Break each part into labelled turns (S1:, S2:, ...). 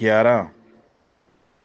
S1: 11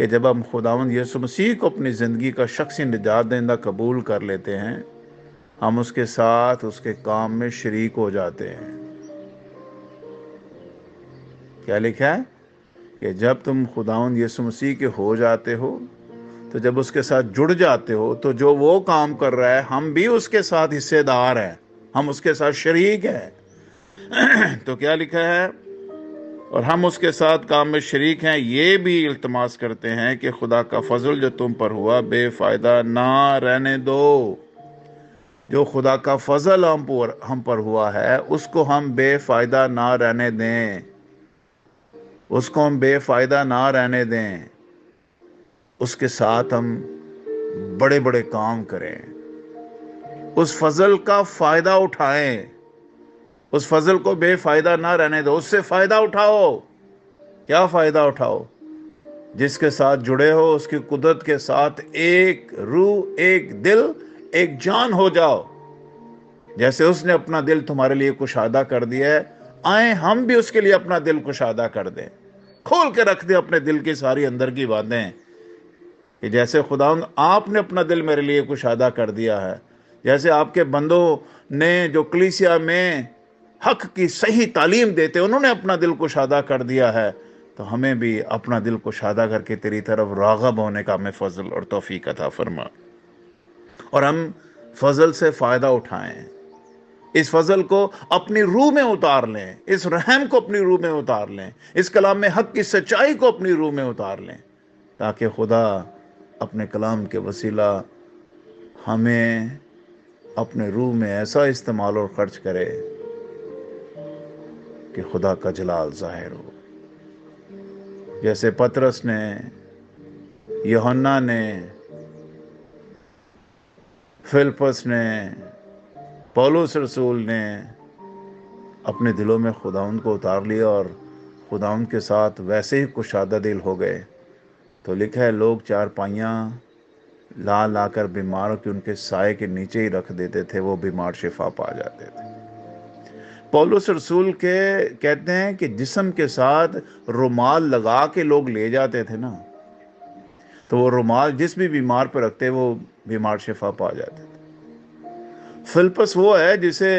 S1: کہ جب ہم خداوند یسوع مسیح کو اپنی زندگی کا شخصی نجات دہندہ قبول کر لیتے ہیں، ہم اس کے ساتھ اس کے کام میں شریک ہو جاتے ہیں۔ کیا لکھا ہے کہ جب تم خداوند یسوع مسیح کے ہو جاتے ہو، تو جب اس کے ساتھ جڑ جاتے ہو، تو جو وہ کام کر رہا ہے ہم بھی اس کے ساتھ حصے دار ہیں، ہم اس کے ساتھ شریک ہیں۔ تو کیا لکھا ہے؟ اور ہم اس کے ساتھ کام میں شریک ہیں، یہ بھی التماس کرتے ہیں کہ خدا کا فضل جو تم پر ہوا بے فائدہ نہ رہنے دو۔ جو خدا کا فضل ہم پر ہوا ہے، اس کو ہم بے فائدہ نہ رہنے دیں، اس کو ہم بے فائدہ نہ رہنے دیں، اس کے ساتھ ہم بڑے بڑے کام کریں، اس فضل کا فائدہ اٹھائیں، اس فضل کو بے فائدہ نہ رہنے دو، اس سے فائدہ اٹھاؤ۔ کیا فائدہ اٹھاؤ؟ جس کے ساتھ جڑے ہو اس کی قدرت کے ساتھ ایک روح، ایک دل، ایک جان ہو جاؤ۔ جیسے اس نے اپنا دل تمہارے لیے کشادہ کر دیا ہے، آئیں ہم بھی اس کے لیے اپنا دل کشادہ کر دیں، کھول کے رکھ دیں اپنے دل کی ساری اندر کی باتیں، کہ جیسے خداوند آپ نے اپنا دل میرے لیے کشادہ کر دیا ہے، جیسے آپ کے بندوں نے جو کلیسیا میں حق کی صحیح تعلیم دیتے انہوں نے اپنا دل کشادہ کر دیا ہے، تو ہمیں بھی اپنا دل کشادہ کر کے تیری طرف راغب ہونے کا ہمیں فضل اور توفیق عطا فرما، اور ہم فضل سے فائدہ اٹھائیں، اس فضل کو اپنی روح میں اتار لیں، اس رحم کو اپنی روح میں اتار لیں، اس کلام میں حق کی سچائی کو اپنی روح میں اتار لیں، تاکہ خدا اپنے کلام کے وسیلہ ہمیں اپنے روح میں ایسا استعمال اور خرچ کرے کہ خدا کا جلال ظاہر ہو۔ جیسے پطرس نے، یوحنا نے، فلپس نے، پولس رسول نے اپنے دلوں میں خداوند کو اتار لیا اور خداوند کے ساتھ ویسے ہی کشادہ دل ہو گئے، تو لکھا ہے لوگ چارپائیاں لا لا کر بیماروں کی ان کے سائے کے نیچے ہی رکھ دیتے تھے، وہ بیمار شفا پا جاتے تھے۔ پولس رسول کہتے ہیں کہ جسم کے ساتھ رومال لگا کے لوگ لے جاتے تھے نا، تو وہ رومال جس بھی بیمار پہ رکھتے وہ بیمار شفا پا جاتے تھے۔ فلپس وہ ہے جسے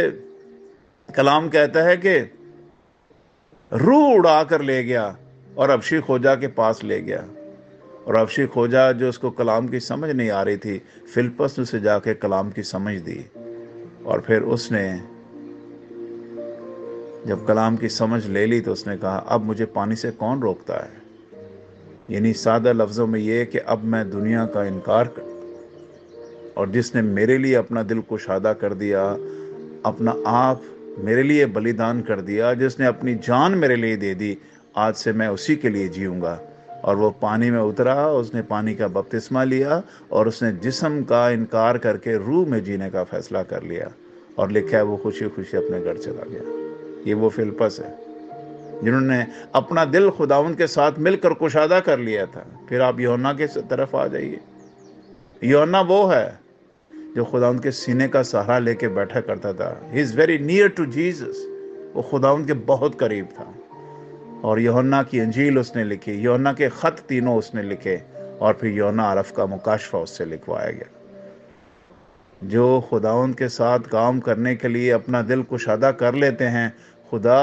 S1: کلام کہتا ہے کہ روح اڑا کر لے گیا اور ابشی خوجا کے پاس لے گیا، اور ابشی خوجا جو اس کو کلام کی سمجھ نہیں آ رہی تھی، فلپس نے اسے جا کے کلام کی سمجھ دی، اور پھر اس نے جب کلام کی سمجھ لے لی تو اس نے کہا اب مجھے پانی سے کون روکتا ہے؟ یعنی سادہ لفظوں میں یہ کہ اب میں دنیا کا انکار کر، اور جس نے میرے لیے اپنا دل کشادہ کر دیا، اپنا آپ میرے لیے بلیدان کر دیا، جس نے اپنی جان میرے لیے دے دی، آج سے میں اسی کے لیے جیوں گا۔ اور وہ پانی میں اترا، اس نے پانی کا بپتسمہ لیا، اور اس نے جسم کا انکار کر کے روح میں جینے کا فیصلہ کر لیا، اور لکھا ہے وہ خوشی خوشی اپنے گھر چلا گیا۔ یہ وہ فلپس ہے جنہوں نے اپنا دل خداوند کے ساتھ مل کر کشادہ کر لیا تھا۔ پھر آپ یوحنا کے طرف آ جائیے۔ یوحنا وہ ہے جو خداوند کے سینے کا سہارا لے کے بیٹھا کرتا تھا۔ He is very near to Jesus۔ وہ خداوند کے بہت قریب تھا، اور یوحنا کی انجیل اس نے لکھی، یوحنا کے خط تینوں اس نے لکھے، اور پھر یوحنا عرف کا مکاشفہ اس سے لکھوایا گیا۔ جو خداوند کے ساتھ کام کرنے کے لیے اپنا دل کشادہ کر لیتے ہیں، خدا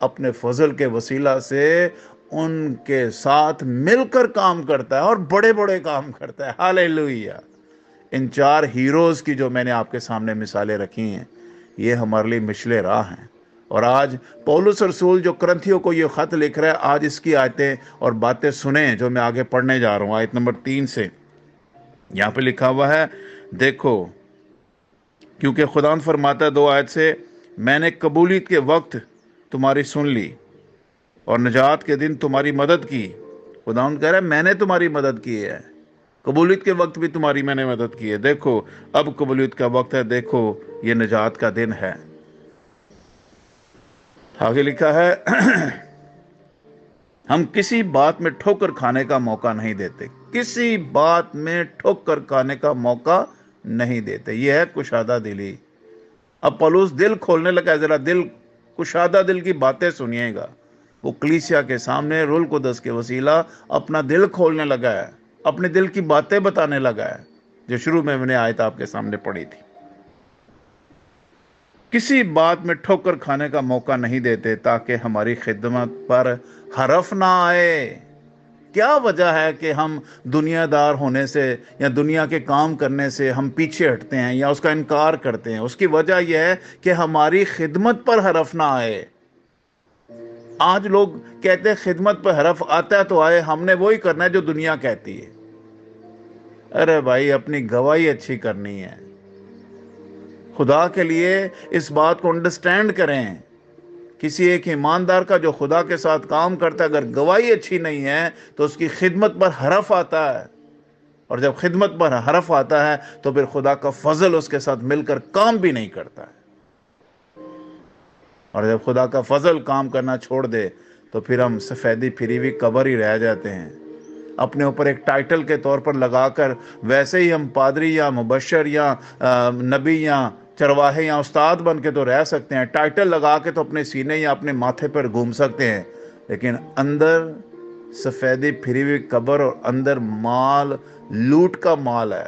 S1: اپنے فضل کے وسیلہ سے ان کے ساتھ مل کر کام کرتا ہے، اور بڑے بڑے کام کرتا ہے۔ ہاللیلویہ۔ ان 4 ہیروز کی جو میں نے آپ کے سامنے مثالیں رکھی ہیں، یہ ہمارے لیے مشل راہ ہیں۔ اور آج پولس رسول جو کرنتھیوں کو یہ خط لکھ رہا ہے، آج اس کی آیتیں اور باتیں سنیں جو میں آگے پڑھنے جا رہا ہوں۔ آیت نمبر 3 سے یہاں پہ لکھا ہوا ہے، دیکھو کیونکہ خداوند فرماتا ہے 2 آیت سے، میں نے قبولیت کے وقت تمہاری سن لی اور نجات کے دن تمہاری مدد کی۔ خداوند کہہ رہا ہے میں نے تمہاری مدد کی ہے، قبولیت کے وقت بھی تمہاری میں نے مدد کی ہے، دیکھو اب قبولیت کا وقت ہے، دیکھو یہ نجات کا دن ہے۔ آگے لکھا ہے ہم کسی بات میں ٹھوکر کھانے کا موقع نہیں دیتے، کسی بات میں ٹھوکر کھانے کا موقع نہیں دیتے۔ یہ ہے کشادہ دلی۔ اب پولس دل کھولنے لگا، ذرا دل کشادہ دل کی باتیں سنیے گا۔ وہ کلیسیا کے سامنے روح القدس کے وسیلہ اپنا دل کھولنے لگا ہے، اپنے دل کی باتیں بتانے لگا ہے، جو شروع میں نے آیت آپ کے سامنے پڑھی تھی۔ کسی بات میں ٹھوکر کھانے کا موقع نہیں دیتے تاکہ ہماری خدمت پر حرف نہ آئے۔ کیا وجہ ہے کہ ہم دنیا دار ہونے سے یا دنیا کے کام کرنے سے ہم پیچھے ہٹتے ہیں یا اس کا انکار کرتے ہیں؟ اس کی وجہ یہ ہے کہ ہماری خدمت پر حرف نہ آئے۔ آج لوگ کہتے ہیں خدمت پر حرف آتا ہے تو آئے، ہم نے وہی کرنا ہے جو دنیا کہتی ہے۔ ارے بھائی، اپنی گواہی اچھی کرنی ہے، خدا کے لیے اس بات کو انڈرسٹینڈ کریں۔ کسی ایک ایماندار کا جو خدا کے ساتھ کام کرتا ہے، اگر گواہی اچھی نہیں ہے تو اس کی خدمت پر حرف آتا ہے، اور جب خدمت پر حرف آتا ہے تو پھر خدا کا فضل اس کے ساتھ مل کر کام بھی نہیں کرتا ہے، اور جب خدا کا فضل کام کرنا چھوڑ دے تو پھر ہم سفیدی پھری ہوئی قبر ہی رہ جاتے ہیں، اپنے اوپر ایک ٹائٹل کے طور پر لگا کر۔ ویسے ہی ہم پادری یا مبشر یا نبی یا چرواہے یا استاد بن کے تو رہ سکتے ہیں، ٹائٹل لگا کے تو اپنے سینے یا اپنے ماتھے پر گھوم سکتے ہیں، لیکن اندر سفیدی پھری ہوئی قبر، اور اندر مال لوٹ کا مال ہے،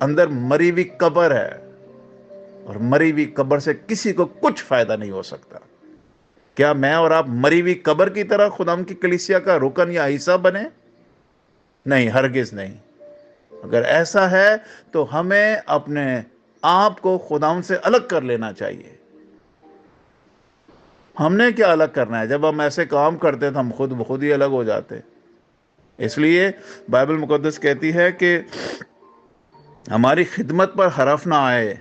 S1: اندر مری ہوئی قبر ہے، اور مری ہوئی قبر سے کسی کو کچھ فائدہ نہیں ہو سکتا۔ کیا میں اور آپ مری ہوئی قبر کی طرح خداوند کی کلیسیا کا رکن یا حصہ بنے؟ نہیں، ہرگز نہیں۔ اگر ایسا ہے تو ہمیں اپنے آپ کو خداوند سے الگ کر لینا چاہیے۔ ہم نے کیا الگ کرنا ہے؟ جب ہم ایسے کام کرتے تو ہم خود بخود ہی الگ ہو جاتے۔ اس لیے بائبل مقدس کہتی ہے کہ ہماری خدمت پر حرف نہ آئے۔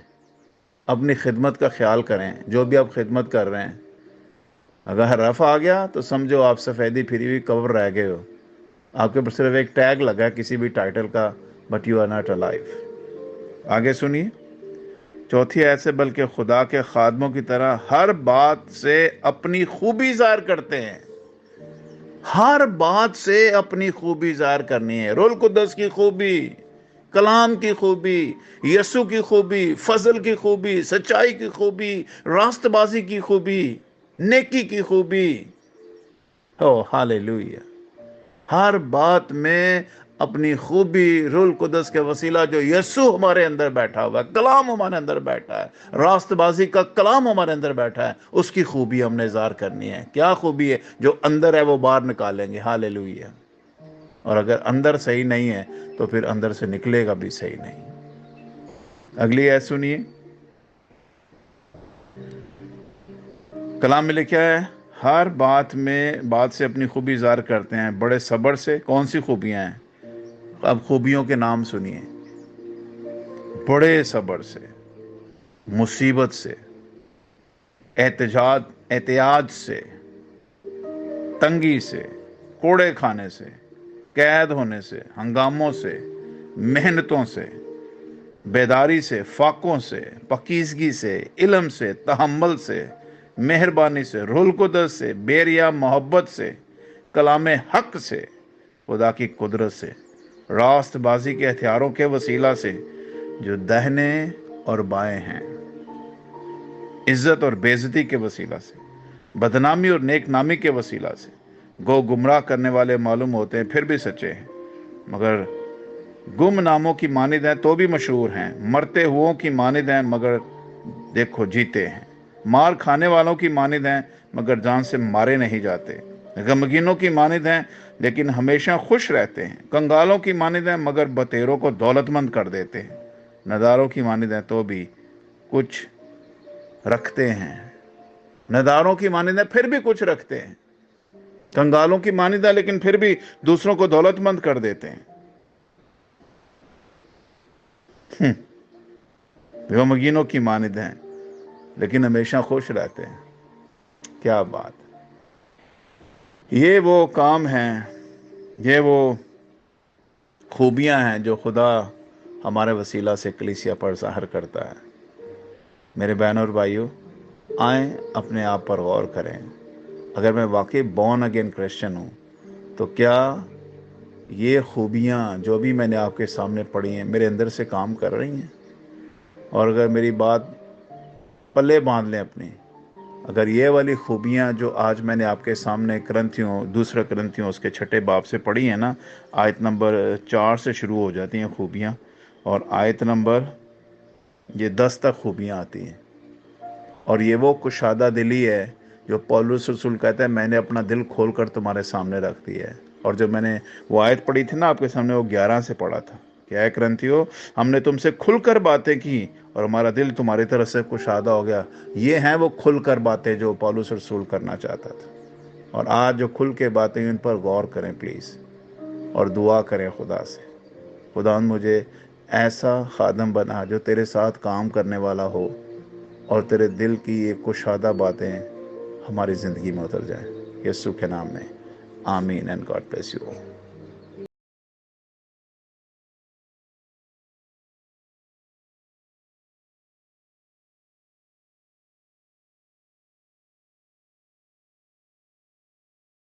S1: اپنی خدمت کا خیال کریں، جو بھی آپ خدمت کر رہے ہیں۔ اگر حرف آ گیا تو سمجھو آپ سفیدی پھری ہوئی قبر رہ گئے ہو، آپ کے اوپر صرف ایک ٹیگ لگا ہے کسی بھی ٹائٹل کا، but you are not alive. آگے سنیے چوتھی آیت سے، بلکہ خدا کے خادموں کی طرح ہر بات سے اپنی خوبی ظاہر کرتے ہیں۔ ہر بات سے اپنی خوبی ظاہر کرنی ہے، روح القدس کی خوبی، کلام کی خوبی، یسوع کی خوبی، فضل کی خوبی، سچائی کی خوبی، راست بازی کی خوبی، نیکی کی خوبی۔ او ہالےلویا! ہر بات میں اپنی خوبی، روح القدس کے وسیلہ جو یسوع ہمارے اندر بیٹھا ہوا ہے، کلام ہمارے اندر بیٹھا ہے، راست بازی کا کلام ہمارے اندر بیٹھا ہے، اس کی خوبی ہم نے اظہار کرنی ہے۔ کیا خوبی ہے؟ جو اندر ہے وہ باہر نکالیں گے۔ ہالےلویا! اور اگر اندر صحیح نہیں ہے تو پھر اندر سے نکلے گا بھی صحیح نہیں۔ اگلی آیت سنیے، کلام میں لکھا ہے ہر بات سے اپنی خوبی ظاہر کرتے ہیں، بڑے صبر سے۔ کون سی خوبیاں ہیں؟ اب خوبیوں کے نام سنیے۔ بڑے صبر سے، مصیبت سے، احتیاج سے، تنگی سے، کوڑے کھانے سے، قید ہونے سے، ہنگاموں سے، محنتوں سے، بیداری سے، فاقوں سے، پاکیزگی سے، علم سے، تحمل سے، مہربانی سے، روح القدس سے، بے ریا محبت سے، کلام حق سے، خدا کی قدرت سے، راست بازی کے ہتھیاروں کے وسیلہ سے جو دہنے اور بائیں ہیں، عزت اور بے عزتی کے وسیلہ سے، بدنامی اور نیک نامی کے وسیلہ سے۔ گو گمراہ کرنے والے معلوم ہوتے ہیں پھر بھی سچے ہیں، مگر گم ناموں کی مانند ہیں تو بھی مشہور ہیں، مرتے ہوئوں کی مانند ہیں مگر دیکھو جیتے ہیں، مار کھانے والوں کی مانند ہیں مگر جان سے مارے نہیں جاتے، غمگینوں کی مانند ہیں لیکن ہمیشہ خوش رہتے ہیں، کنگالوں کی مانند ہیں مگر بطیروں کو دولت مند کر دیتے ہیں، نداروں کی مانند ہیں تو بھی کچھ رکھتے ہیں، نداروں کی مانند ہیں پھر بھی کچھ رکھتے ہیں، کنگالوں کی مانند ہیں لیکن پھر بھی دوسروں کو دولت مند کر دیتے ہیں، غمگینوں کی مانند ہیں لیکن ہمیشہ خوش رہتے ہیں۔ کیا بات! یہ وہ کام ہیں، یہ وہ خوبیاں ہیں جو خدا ہمارے وسیلہ سے کلیسیا پر ظاہر کرتا ہے۔ میرے بہنوں اور بھائیوں، آئیں اپنے آپ پر غور کریں۔ اگر میں واقعی بورن اگین کرسچن ہوں تو کیا یہ خوبیاں جو بھی میں نے آپ کے سامنے پڑھی ہیں میرے اندر سے کام کر رہی ہیں؟ اور اگر میری بات پلے باندھ لیں اپنی، اگر یہ والی خوبیاں جو آج میں نے آپ کے سامنے دوسرا کرنتھیوں اس کے 6 باب سے پڑھی ہیں نا، آیت نمبر 4 سے شروع ہو جاتی ہیں خوبیاں، اور آیت نمبر یہ 10 تک خوبیاں آتی ہیں، اور یہ وہ کشادہ دلی ہے جو پولس رسول کہتا ہے میں نے اپنا دل کھول کر تمہارے سامنے رکھ دیا ہے۔ اور جب میں نے وہ آیت پڑھی تھی نا آپ کے سامنے، وہ 11 سے پڑھا تھا کہ اے کرنتھیو، ہم نے تم سے کھل کر باتیں کی اور ہمارا دل تمہاری طرف سے کشادہ ہو گیا۔ یہ ہیں وہ کھل کر باتیں جو پولس رسول کرنا چاہتا تھا، اور آج جو کھل کے باتیں ان پر غور کریں پلیز، اور دعا کریں خدا سے، خدا مجھے ایسا خادم بنا جو تیرے ساتھ کام کرنے والا ہو، اور تیرے دل کی یہ کشادہ باتیں ہماری زندگی میں اتر جائیں، یسوع کے نام میں، آمین، اینڈ گاڈ بلیس یو۔